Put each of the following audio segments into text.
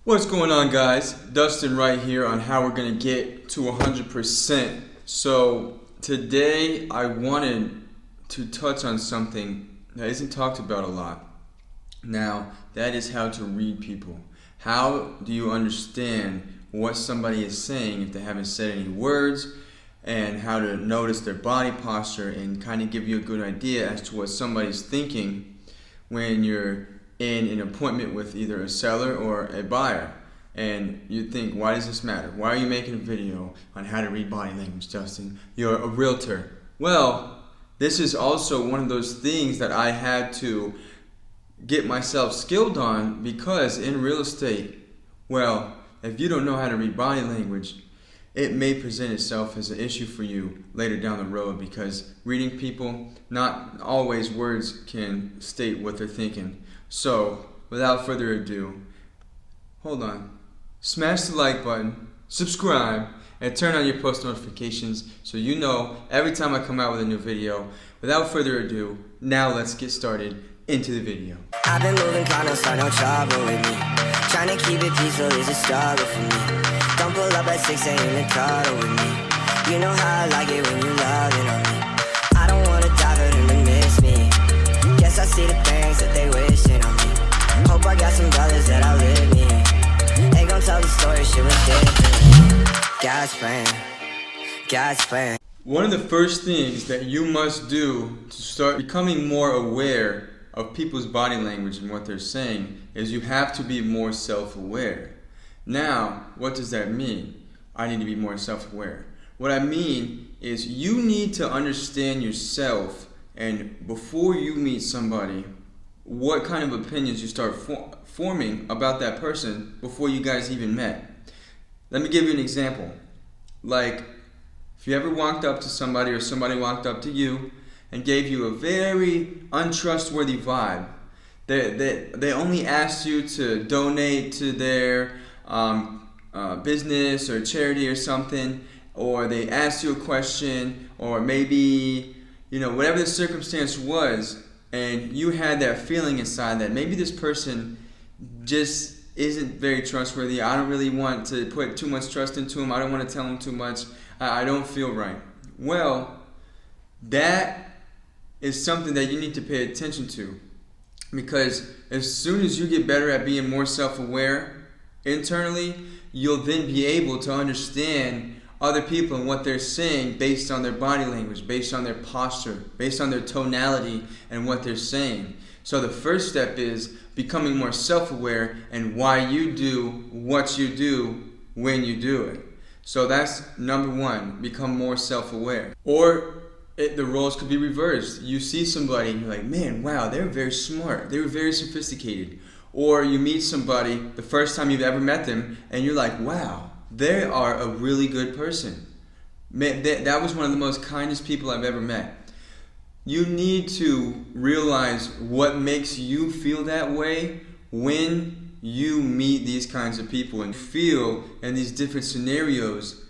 What's going on, guys? Dustin right here on how we're going to get to 100%. So today I wanted to touch on something that isn't talked about a lot. Now, that is how to read people. How do you understand what somebody is saying if they haven't said any words, and how to notice their body posture and kind of give you a good idea as to what somebody's thinking when you're in an appointment with either a seller or a buyer. And you think, why does this matter? Why are you making a video on how to read body language, Justin? You're a realtor. Well, this is also one of those things that I had to get myself skilled on, because in real estate, well, if you don't know how to read body language, it may present itself as an issue for you later down the road, because reading people, not always words can state what they're thinking. So, without further ado, hold on, smash the like button, subscribe, and turn on your post notifications so you know every time I come out with a new video. Without further ado, now let's get started into the video. I've been moving, trying to start no trouble with me. Trying to keep it peaceful is a struggle for me. Don't pull up at 6 a.m. and cuddle with me. You know how I like it when you loving on me. I don't wanna die for them to miss me. Guess I see the things that they wishing on me. Hope I got some brothers that outlive me. They gon' tell the story, shit was different. God's plan. One of the first things that you must do to start becoming more aware of people's body language and what they're saying is you have to be more self-aware. Now, what does that mean? I need to be more self-aware. What I mean is you need to understand yourself, and before you meet somebody, what kind of opinions you start forming about that person before you guys even met. Let me give you an example. Like, if you ever walked up to somebody or somebody walked up to you and gave you a very untrustworthy vibe, they only asked you to donate to their business or charity or something, or they asked you a question, or maybe, whatever the circumstance was, and you had that feeling inside that maybe this person just isn't very trustworthy. I don't really want to put too much trust into him. I don't want to tell him too much. I don't feel right. Well, that is something that you need to pay attention to, because as soon as you get better at being more self-aware internally, you'll then be able to understand other people and what they're saying based on their body language, based on their posture, based on their tonality and what they're saying. So the first step is becoming more self-aware and why you do what you do when you do it. So that's number one, become more self-aware. Or the roles could be reversed. You see somebody and you're like, man, wow, they're very smart. They were very sophisticated. Or you meet somebody the first time you've ever met them and you're like, wow, they are a really good person. Man, that was one of the most kindest people I've ever met. You need to realize what makes you feel that way when you meet these kinds of people and feel in these different scenarios.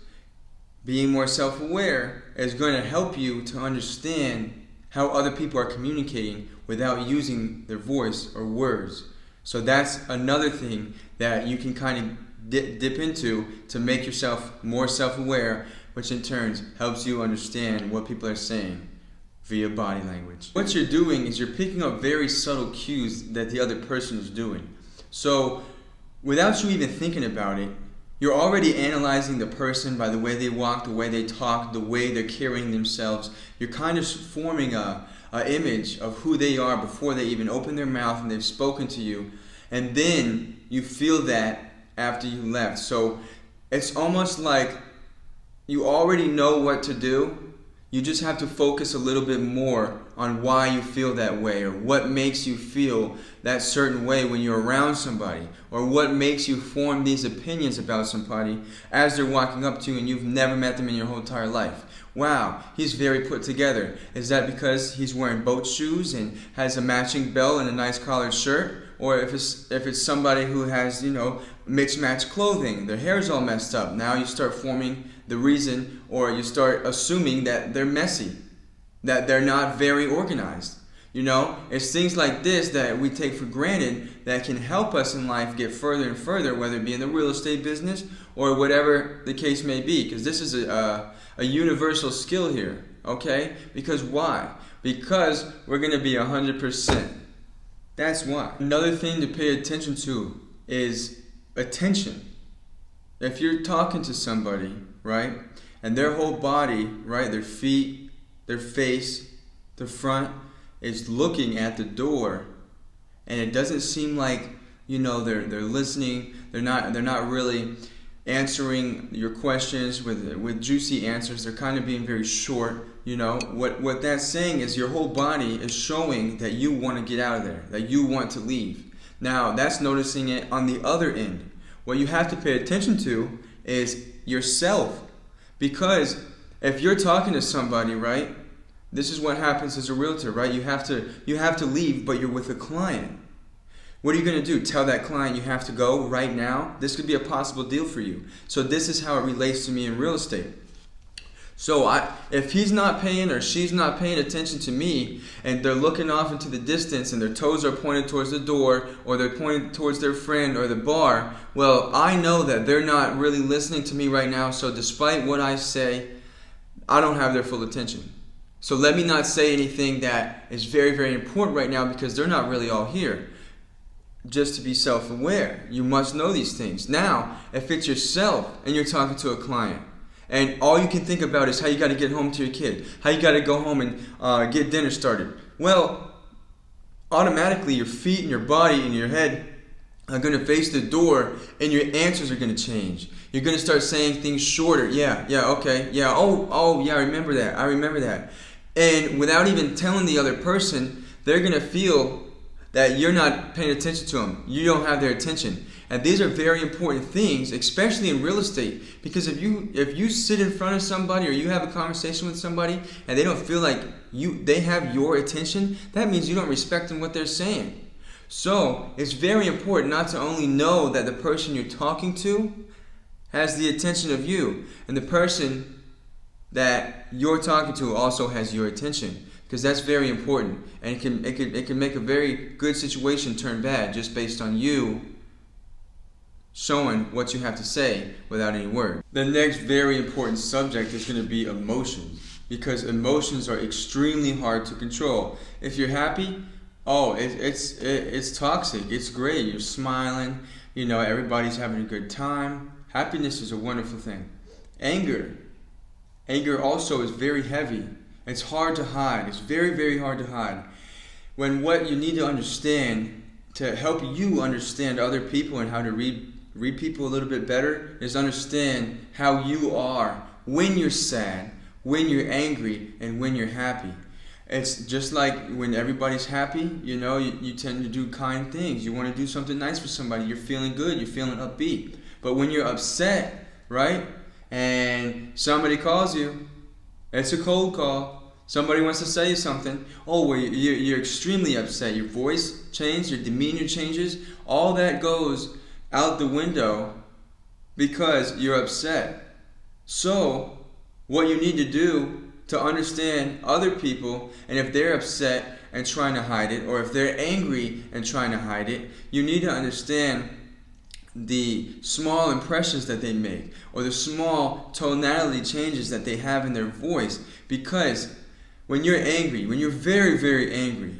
Being more self-aware is going to help you to understand how other people are communicating without using their voice or words. So that's another thing that you can kind of dip into to make yourself more self-aware, which in turn helps you understand what people are saying via body language. What you're doing is you're picking up very subtle cues that the other person is doing. So without you even thinking about it, you're already analyzing the person by the way they walk, the way they talk, the way they're carrying themselves. You're kind of forming an image of who they are before they even open their mouth and they've spoken to you. And then you feel that after you left. So it's almost like you already know what to do. You just have to focus a little bit more on why you feel that way, or what makes you feel that certain way when you're around somebody, or what makes you form these opinions about somebody as they're walking up to you and you've never met them in your whole entire life. Wow, he's very put together. Is that because he's wearing boat shoes and has a matching belt and a nice collared shirt? Or if it's somebody who has, mixed match clothing, their hair's all messed up. Now you start forming the reason, or you start assuming that they're messy, that they're not very organized. You know, it's things like this that we take for granted that can help us in life get further and further, whether it be in the real estate business or whatever the case may be. Because this is a universal skill here, okay? Because why? Because we're going to be 100%. That's why. Another thing to pay attention to is attention. If you're talking to somebody, right, and their whole body, right, their feet, their face, the front, is looking at the door, and it doesn't seem like, you know, they're listening. They're not really answering your questions with juicy answers. They're kind of being very short. You know, what that's saying is your whole body is showing that you want to get out of there, that you want to leave. Now that's noticing it on the other end. What you have to pay attention to is yourself, because if you're talking to somebody, right, this is what happens as a realtor, right? You have to leave, but you're with a client. What are you going to do? Tell that client you have to go right now? This could be a possible deal for you. So this is how it relates to me in real estate. So if he's not paying or she's not paying attention to me, and they're looking off into the distance and their toes are pointed towards the door, or they're pointed towards their friend or the bar, well, I know that they're not really listening to me right now. So despite what I say, I don't have their full attention. So let me not say anything that is very, very important right now, because they're not really all here. Just to be self-aware, you must know these things. Now, if it's yourself and you're talking to a client, and all you can think about is how you got to get home to your kid, how you got to go home and get dinner started, well, automatically your feet and your body and your head are going to face the door, and your answers are going to change. You're going to start saying things shorter. Yeah, okay, yeah, oh, yeah, I remember that. And without even telling the other person, they're going to feel that you're not paying attention to them. You don't have their attention. And these are very important things, especially in real estate, because if you sit in front of somebody or you have a conversation with somebody and they don't feel like they have your attention, that means you don't respect them what they're saying. So it's very important not to only know that the person you're talking to has the attention of you, and the person that you're talking to also has your attention, because that's very important, and it can make a very good situation turn bad just based on you showing what you have to say without any word. The next very important subject is going to be emotions, because emotions are extremely hard to control. If you're happy, it's toxic. It's great. You're smiling. You know, everybody's having a good time. Happiness is a wonderful thing. Anger also is very heavy. It's hard to hide. It's very, very hard to hide. When what you need to understand to help you understand other people and how to read people a little bit better is understand how you are when you're sad, when you're angry, and when you're happy. It's just like when everybody's happy, you know, you tend to do kind things. You want to do something nice for somebody. You're feeling good. You're feeling upbeat. But when you're upset, right, and somebody calls you, it's a cold call. Somebody wants to say you something. Oh, well, you're extremely upset. Your voice changes. Your demeanor changes. All that goes out the window because you're upset. So what you need to do to understand other people, and if they're upset and trying to hide it, or if they're angry and trying to hide it, you need to understand the small impressions that they make, or the small tonality changes that they have in their voice. Because when you're angry, when you're very, very angry,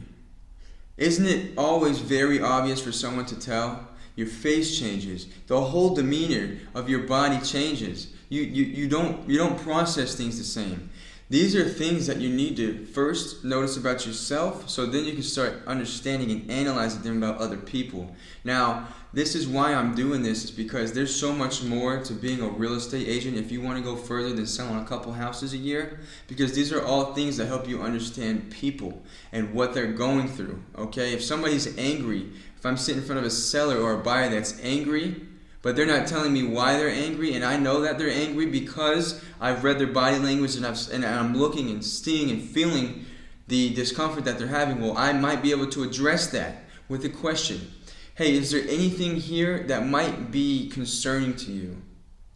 isn't it always very obvious for someone to tell? Your face changes. The whole demeanor of your body changes. You don't process things the same. These are things that you need to first notice about yourself, so then you can start understanding and analyzing them about other people. Now, this is why I'm doing this, is because there's so much more to being a real estate agent if you want to go further than selling a couple houses a year, because these are all things that help you understand people and what they're going through, okay? If somebody's angry, if I'm sitting in front of a seller or a buyer that's angry, but they're not telling me why they're angry, and I know that they're angry because I've read their body language and I'm looking and seeing and feeling the discomfort that they're having, well, I might be able to address that with a question. Hey, is there anything here that might be concerning to you?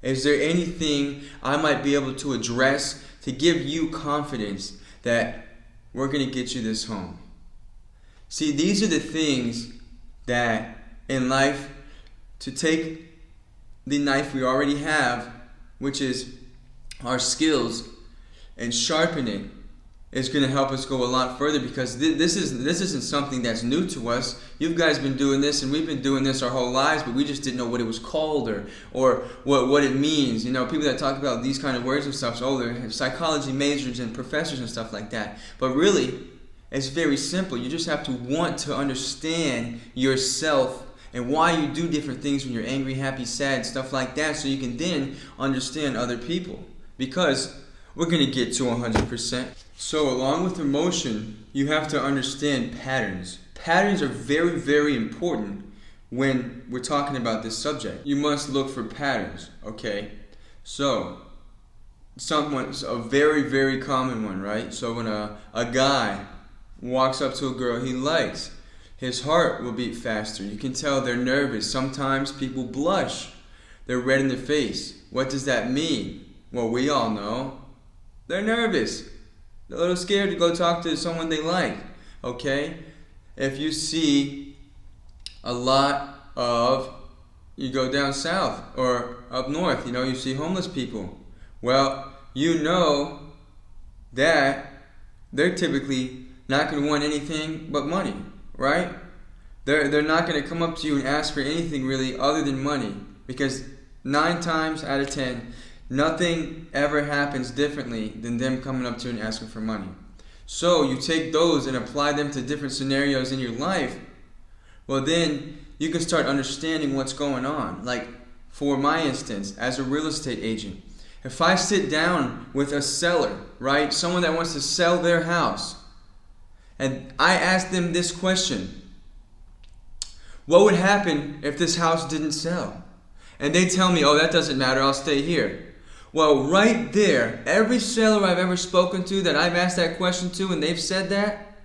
Is there anything I might be able to address to give you confidence that we're going to get you this home? See, these are the things that in life, to take the knife we already have, which is our skills, and sharpen it, is going to help us go a lot further, because this isn't something that's new to us. You guys been doing this, and we've been doing this our whole lives, but we just didn't know what it was called or what it means. You know, people that talk about these kind of words and stuff, so they're psychology majors and professors and stuff like that. But really, it's very simple. You just have to want to understand yourself and why you do different things when you're angry, happy, sad, stuff like that, so you can then understand other people. Because we're going to get to 100%. So along with emotion, you have to understand patterns. Patterns are very, very important when we're talking about this subject. You must look for patterns, okay? So, a very, very common one, right? So when a guy walks up to a girl he likes, his heart will beat faster. You can tell they're nervous. Sometimes people blush. They're red in the face. What does that mean? Well, we all know. They're nervous. They're a little scared to go talk to someone they like, okay? If you see a lot of, you go down south or up north, you know, you see homeless people. Well, you know that they're typically not going to want anything but money, right? They're not going to come up to you and ask for anything really other than money, because 9 times out of 10, nothing ever happens differently than them coming up to you and asking for money. So you take those and apply them to different scenarios in your life. Well, then you can start understanding what's going on. Like, for my instance, as a real estate agent, if I sit down with a seller, right, someone that wants to sell their house, and I ask them this question: what would happen if this house didn't sell? And they tell me, oh, that doesn't matter, I'll stay here. Well, right there, every seller I've ever spoken to that I've asked that question to and they've said that,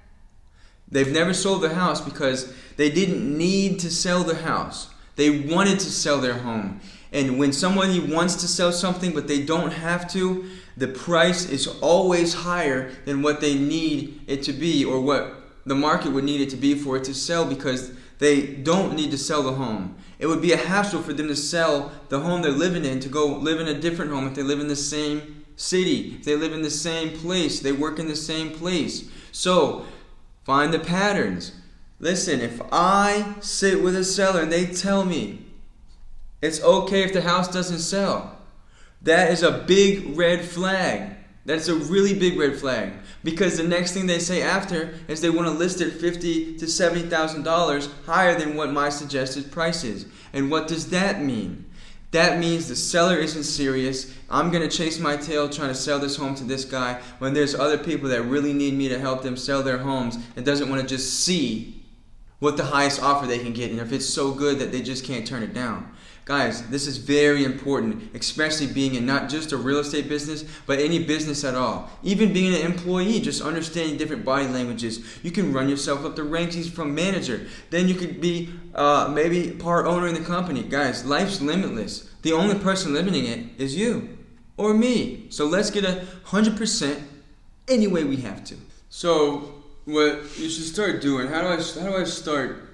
they've never sold the house because they didn't need to sell the house. They wanted to sell their home. And when somebody wants to sell something but they don't have to, the price is always higher than what they need it to be, or what the market would need it to be for it to sell, because they don't need to sell the home. It would be a hassle for them to sell the home they're living in to go live in a different home if they live in the same city, if they live in the same place, they work in the same place. So, find the patterns. Listen, if I sit with a seller and they tell me it's okay if the house doesn't sell, that is a big red flag. That's a really big red flag, because the next thing they say after is they want to list it $50,000 to $70,000 higher than what my suggested price is. And what does that mean? That means the seller isn't serious. I'm going to chase my tail trying to sell this home to this guy when there's other people that really need me to help them sell their homes, and doesn't want to just see what the highest offer they can get, and if it's so good that they just can't turn it down. Guys, this is very important, especially being in not just a real estate business, but any business at all. Even being an employee, just understanding different body languages. You can run yourself up the ranks from manager. Then you could be maybe part owner in the company. Guys, life's limitless. The only person limiting it is you or me. So let's get 100% any way we have to. So what you should start doing, how do I start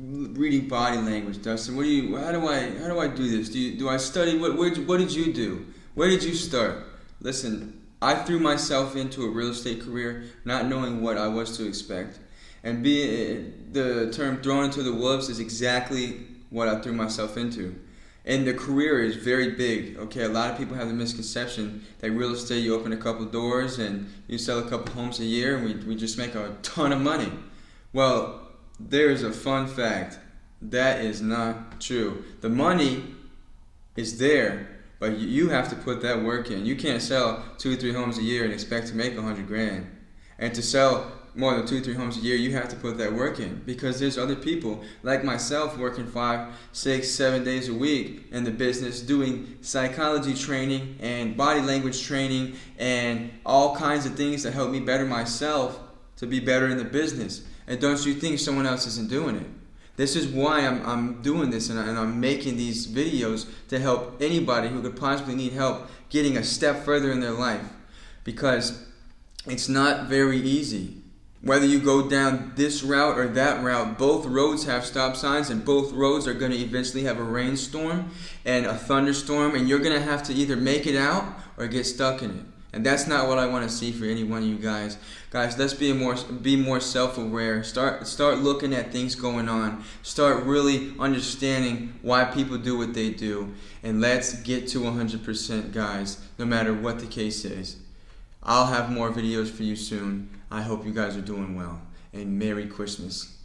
reading body language, Dustin? How do I do this? Do I study? What did you do? Where did you start? Listen, I threw myself into a real estate career not knowing what I was to expect, and the term thrown into the wolves is exactly what I threw myself into. And the career is very big. Okay, a lot of people have the misconception that real estate, you open a couple doors and you sell a couple homes a year and we just make a ton of money. Well, there is a fun fact. That is not true. The money is there, but you have to put that work in. You can't sell 2 or 3 homes a year and expect to make $100,000. And to sell more than 2 or 3 homes a year, you have to put that work in, because there's other people like myself working 5, 6, 7 days a week in the business, doing psychology training and body language training and all kinds of things that help me better myself to be better in the business. And don't you think someone else isn't doing it? This is why I'm doing this, and I'm making these videos to help anybody who could possibly need help getting a step further in their life, because it's not very easy. Whether you go down this route or that route, both roads have stop signs, and both roads are going to eventually have a rainstorm and a thunderstorm, and you're going to have to either make it out or get stuck in it. And that's not what I want to see for any one of you guys. Guys, let's be more self-aware. Start looking at things going on. Start really understanding why people do what they do. And let's get to 100%, guys, no matter what the case is. I'll have more videos for you soon. I hope you guys are doing well. And Merry Christmas.